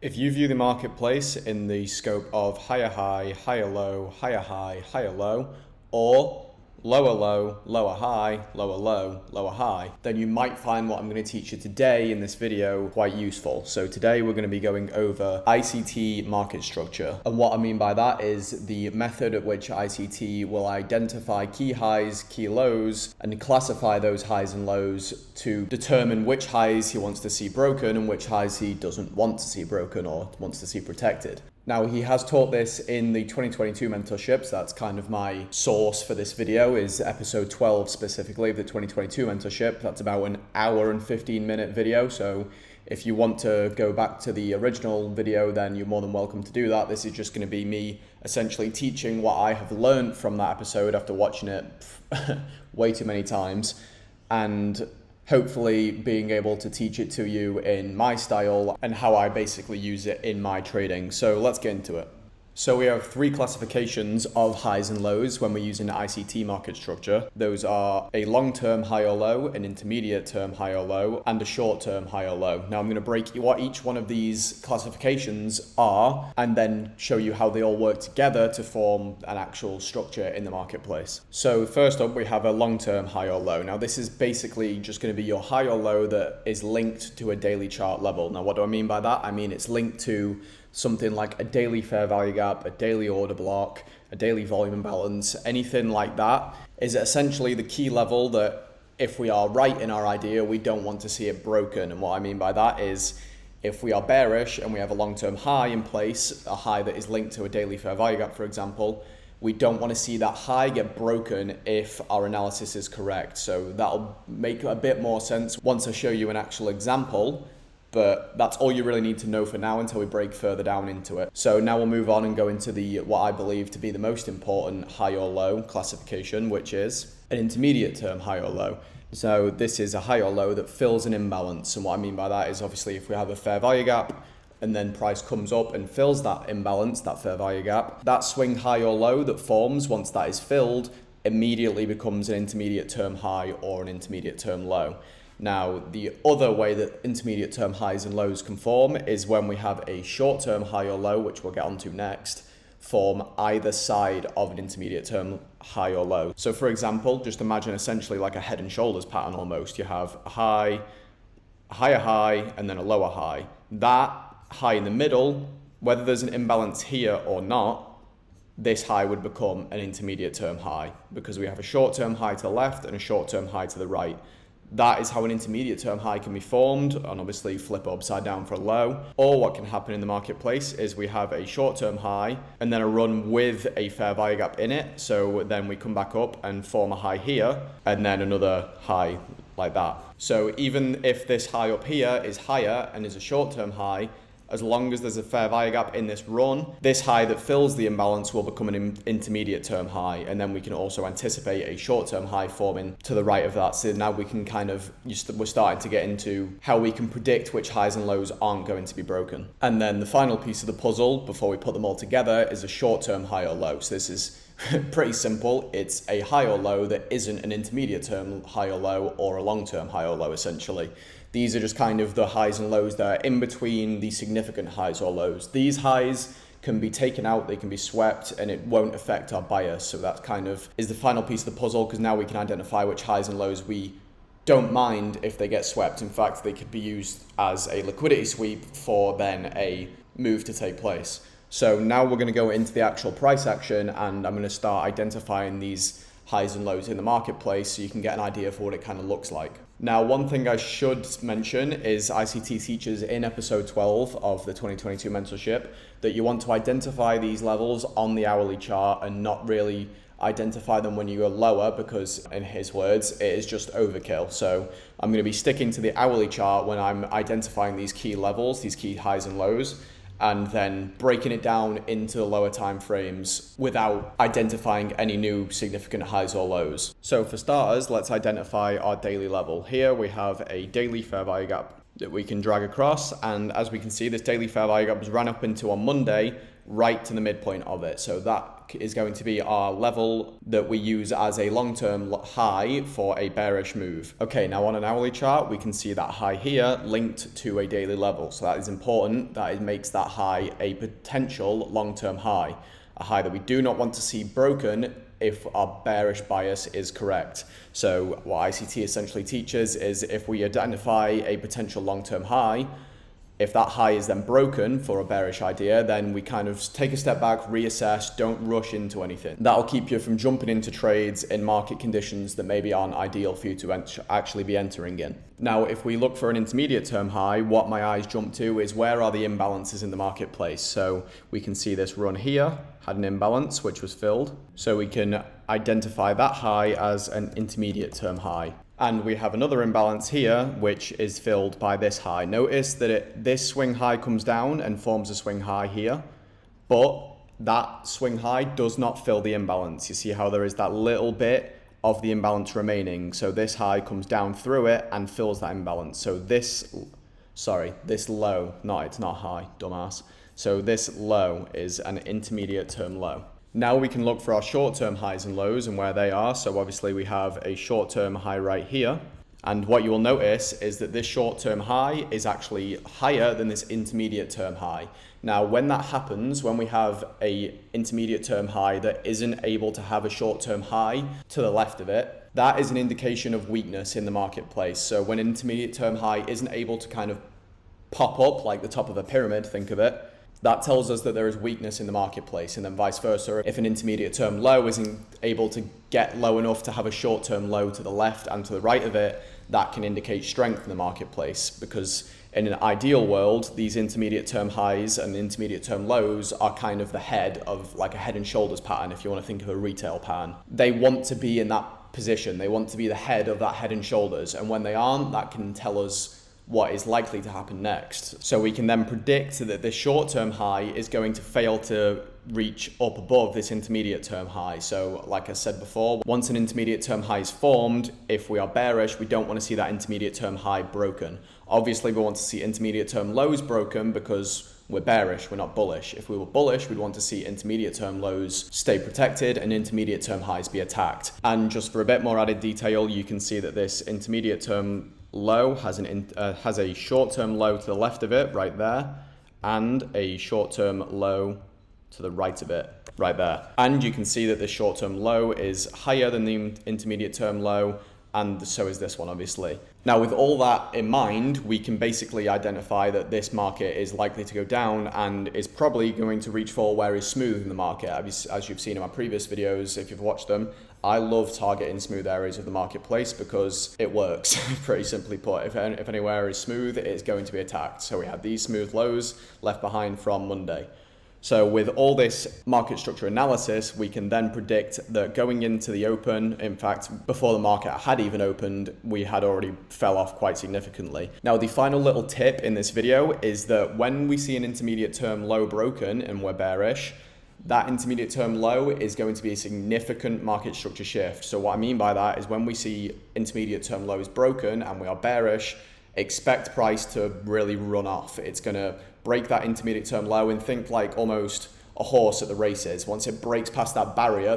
If you view the marketplace in the scope of higher high, higher low, higher low, or lower low, lower high, lower low, lower high, then you might find what I'm going to teach you today in this video quite useful. So today we're going to be going over ICT market structure. And what I mean by that is the method at which ICT will identify key highs, key lows, and classify those highs and lows to determine which highs he wants to see broken and which highs he doesn't want to see broken or wants to see protected. Now, he has taught this in the 2022 mentorships. That's kind of my source for this video, is episode 12 specifically of the 2022 mentorship. That's about an hour and 15-minute video. So if you want to go back to the original video, then you're more than welcome to do that. This is just going to be me essentially teaching what I have learned from that episode after watching it way too many times, and hopefully being able to teach it to you in my style and how I basically use it in my trading. So let's get into it. So we have three classifications of highs and lows when we're using the ICT market structure. Those are a long-term high or low, an intermediate-term high or low, and a short-term high or low. Now I'm going to break what each one of these classifications are and then show you how they all work together to form an actual structure in the marketplace. So first up, we have a long-term high or low. Now this is basically just going to be your high or low that is linked to a daily chart level. Now what do I mean by that? I mean it's linked to something like a daily fair value gap, a daily order block, a daily volume imbalance, anything like that is essentially the key level that if we are right in our idea, we don't want to see it broken. And what I mean by that is if we are bearish and we have a long-term high in place, a high that is linked to a daily fair value gap, for example, we don't want to see that high get broken if our analysis is correct. So that'll make a bit more sense once I show you an actual example. But that's all you really need to know for now until we break further down into it. So now we'll move on and go into what I believe to be the most important high or low classification, which is an intermediate term high or low. So this is a high or low that fills an imbalance. And what I mean by that is obviously if we have a fair value gap and then price comes up and fills that imbalance, that fair value gap, that swing high or low that forms once that is filled immediately becomes an intermediate term high or an intermediate term low. Now, the other way that intermediate term highs and lows can form is when we have a short term high or low, which we'll get onto next, form either side of an intermediate term high or low. So for example, just imagine essentially like a head and shoulders pattern almost. You have a high, a higher high, and then a lower high. That high in the middle, whether there's an imbalance here or not, this high would become an intermediate term high because we have a short term high to the left and a short term high to the right. That is how an intermediate term high can be formed, and obviously flip upside down for a low. Or what can happen in the marketplace is we have a short term high and then a run with a fair value gap in it. So then we come back up and form a high here and then another high like that. So even if this high up here is higher and is a short term high, as long as there's a fair value gap in this run, this high that fills the imbalance will become an intermediate term high. And then we can also anticipate a short term high forming to the right of that. So now we can we're starting to get into how we can predict which highs and lows aren't going to be broken. And then the final piece of the puzzle before we put them all together is a short term high or low. So this is pretty simple. It's a high or low that isn't an intermediate term high or low or a long term high or low essentially. These are just kind of the highs and lows that are in between the significant highs or lows. These highs can be taken out, they can be swept, and it won't affect our bias. So that kind of is the final piece of the puzzle, because now we can identify which highs and lows we don't mind if they get swept. In fact, they could be used as a liquidity sweep for then a move to take place. So now we're going to go into the actual price action, and I'm going to start identifying these highs and lows in the marketplace so you can get an idea for what it kind of looks like. Now, one thing I should mention is ICT teaches in episode 12 of the 2022 mentorship that you want to identify these levels on the hourly chart and not really identify them when you go lower, because in his words, it is just overkill. So I'm going to be sticking to the hourly chart when I'm identifying these key levels, these key highs and lows, and then breaking it down into the lower time frames without identifying any new significant highs or lows. So for starters, let's identify our daily level. Here we have a daily fair value gap that we can drag across, and as we can see, this daily fair value gap was ran up into on Monday right to the midpoint of it. So that is going to be our level that we use as a long-term high for a bearish move. Okay, now on an hourly chart, we can see that high here linked to a daily level. So that is important. That it makes that high a potential long-term high, a high that we do not want to see broken if our bearish bias is correct. So what ICT essentially teaches is if we identify a potential long-term high, if that high is then broken for a bearish idea, then we kind of take a step back, reassess, don't rush into anything. That'll keep you from jumping into trades in market conditions that maybe aren't ideal for you to actually be entering in. Now, if we look for an intermediate term high, what my eyes jump to is where are the imbalances in the marketplace. So we can see this run here had an imbalance which was filled. So we can identify that high as an intermediate term high. And we have another imbalance here, which is filled by this high. Notice that this swing high comes down and forms a swing high here, but that swing high does not fill the imbalance. You see how there is that little bit of the imbalance remaining. So this high comes down through it and fills that imbalance. So this low, it's not high, dumbass. So this low is an intermediate term low. Now we can look for our short-term highs and lows and where they are. So obviously we have a short-term high right here. And what you will notice is that this short-term high is actually higher than this intermediate term high. Now, when that happens, when we have a intermediate term high that isn't able to have a short-term high to the left of it, that is an indication of weakness in the marketplace. So when an intermediate term high isn't able to kind of pop up like the top of a pyramid, think of it, that tells us that there is weakness in the marketplace, and then vice versa. If an intermediate term low isn't able to get low enough to have a short term low to the left and to the right of it, that can indicate strength in the marketplace, because in an ideal world, these intermediate term highs and intermediate term lows are kind of the head of like a head and shoulders pattern, if you want to think of a retail pattern. They want to be in that position. They want to be the head of that head and shoulders. And when they aren't, that can tell us what is likely to happen next. So we can then predict that this short-term high is going to fail to reach up above this intermediate term high. So like I said before, once an intermediate term high is formed, if we are bearish, we don't want to see that intermediate term high broken. Obviously, we want to see intermediate term lows broken because we're bearish, we're not bullish. If we were bullish, we'd want to see intermediate term lows stay protected and intermediate term highs be attacked. And just for a bit more added detail, you can see that this intermediate term low has a short-term low to the left of it right there, and a short-term low to the right of it right there. And you can see that this short-term low is higher than the intermediate term low, and so is this one, obviously. Now, with all that in mind, we can basically identify that this market is likely to go down and is probably going to reach for where is smooth in the market. As you've seen in my previous videos, if you've watched them, I love targeting smooth areas of the marketplace because it works, pretty simply put. If anywhere is smooth, it's going to be attacked. So we have these smooth lows left behind from Monday. So with all this market structure analysis, we can then predict that going into the open, in fact, before the market had even opened, we had already fell off quite significantly. Now, the final little tip in this video is that when we see an intermediate term low broken and we're bearish, that intermediate term low is going to be a significant market structure shift. So what I mean by that is when we see intermediate term lows broken and we are bearish, expect price to really run off. It's going to break that intermediate term low and think like almost a horse at the races. Once it breaks past that barrier,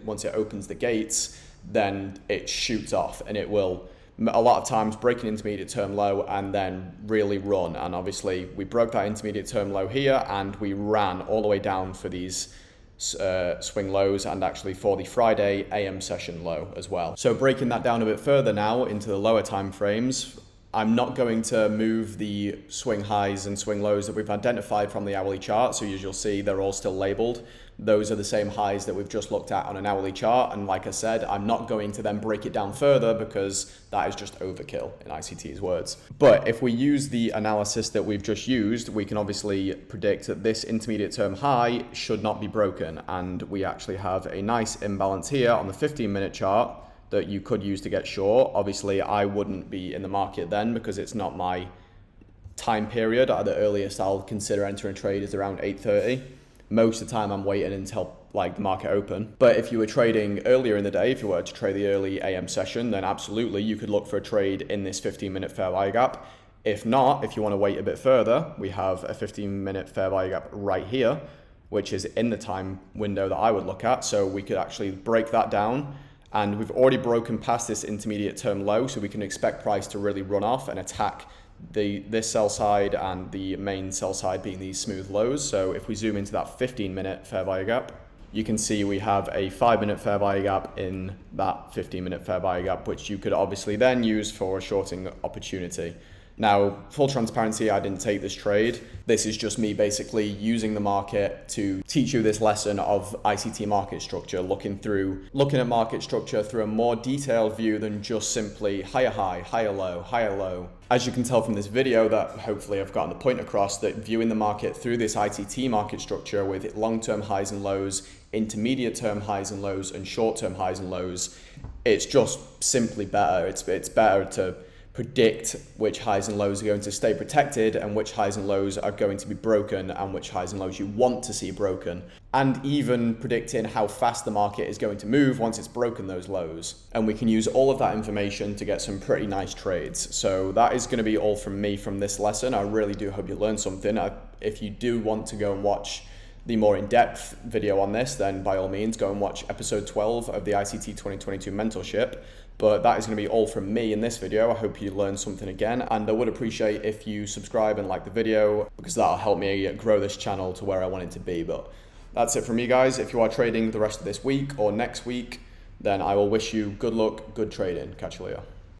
once it opens the gates, then it shoots off, and it will a lot of times break an intermediate term low and then really run. And obviously we broke that intermediate term low here and we ran all the way down for these swing lows, and actually for the Friday AM session low as well. So breaking that down a bit further now into the lower time frames, I'm not going to move the swing highs and swing lows that we've identified from the hourly chart. So as you'll see, they're all still labeled. Those are the same highs that we've just looked at on an hourly chart. And like I said, I'm not going to then break it down further because that is just overkill in ICT's words. But if we use the analysis that we've just used, we can obviously predict that this intermediate term high should not be broken. And we actually have a nice imbalance here on the 15-minute chart that you could use to get short. Obviously, I wouldn't be in the market then because it's not my time period. At the earliest I'll consider entering a trade is around 8:30. Most of the time I'm waiting until like the market open. But if you were trading earlier in the day, if you were to trade the early AM session, then absolutely you could look for a trade in this 15-minute fair value gap. If not, if you want to wait a bit further, we have a 15-minute fair value gap right here, which is in the time window that I would look at. So we could actually break that down, and we've already broken past this intermediate term low, so we can expect price to really run off and attack this sell side and the main sell side being these smooth lows. So if we zoom into that 15-minute fair value gap, you can see we have a 5-minute fair value gap in that 15-minute fair value gap, which you could obviously then use for a shorting opportunity. Now, full transparency, I didn't take this trade. This is just me basically using the market to teach you this lesson of ICT market structure, looking at market structure through a more detailed view than just simply higher high, higher low, higher low. As you can tell from this video, that hopefully I've gotten the point across, that viewing the market through this ICT market structure with long-term highs and lows, intermediate term highs and lows, and short-term highs and lows, it's just simply better. It's better to predict which highs and lows are going to stay protected and which highs and lows are going to be broken and which highs and lows you want to see broken, and even predicting how fast the market is going to move once it's broken those lows. And we can use all of that information to get some pretty nice trades. So that is going to be all from me from this lesson. I really do hope you learned something. If you do want to go and watch the more in-depth video on this, then by all means go and watch episode 12 of the ICT 2022 mentorship. But that is going to be all from me in this video. I hope you learned something again, and I would appreciate if you subscribe and like the video, because that'll help me grow this channel to where I want it to be. But that's it from me, guys. If you are trading the rest of this week or next week, then I will wish you good luck, good trading. Catch you later.